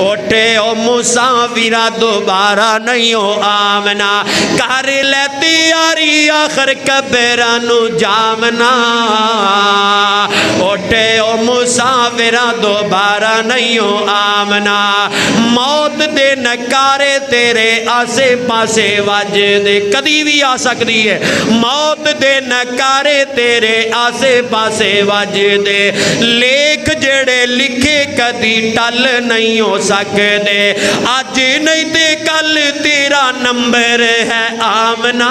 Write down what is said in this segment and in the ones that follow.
उठे ओ मुसाफिरा दोबारा नहीं हो आमना, कर ले तैयारी आखिर कब्र नू जामना। उठे ओ मुसाफिरा दोबारा नहीं हो आमना, मौत दे नकारे तेरे आसे पासे वजदे, कदी भी आ सकती है। मौत दे नकारे तेरे आसे पासे वजदे, लेख जेड़े लिखे कदी टल नहीं हो सकते। अज नहीं ते कल तेरा नंबर है आमना।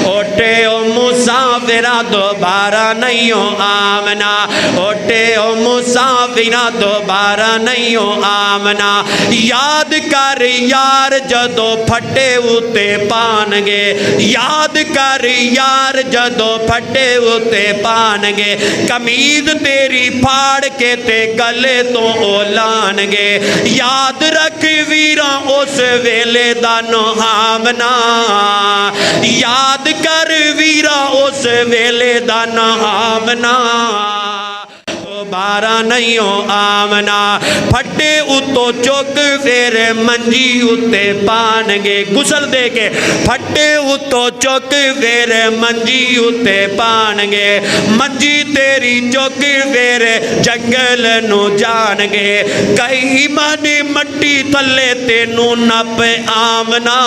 उठे ओ मुसाफिरा दोबारा नहीं हो आमना, उठे ओ मुसाफिरा दोबारा नहीं हो आमना। याद कर यार जदों फटे उत्ते पानगे, याद कर यार जदों फटे उत्ते पानगे, कमीज तेरी फाड़ के ते गले तो ओलानगे। याद रख वीरा उस वेले दा नहामना, याद कर वीरा उस वेले दा नहामना। दोबारा नहीं हो आमना, फटे उतो चुक फिर मंजी उत्ते पानगे, गुसल दे के फटे उतो चुक फिर मंजी उत्ते पानगे। मंजी तेरी चुक फिर जंगल नू जानगे, कई मन मट्टी थले तेनू नप आमना।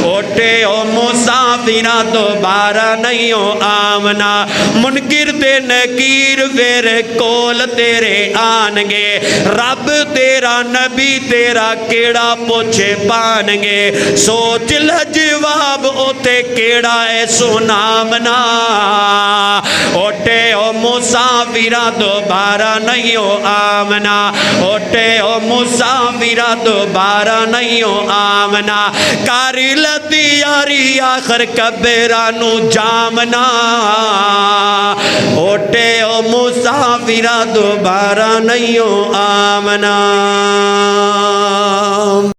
उठे ओ मुसाफिरा दोबारा नहीं हो आमना, मुनकिर ते नकीर फिर कोल तेरे आनगे। रब तेरा नबी तेरा केड़ा पुछे पानगे, सोच ल जवाब उते केड़ा है सुनामना। उठे ओ मुसाफिरा दोबारा नहीं हो आमना, उठे ओ मुसाफिरा दोबारा नहीं हो आमना। कर ल तैयारी आखिर कब्र नू जामना। उठे ओ मुसाफिरा दोबारा नहीं हो आमना।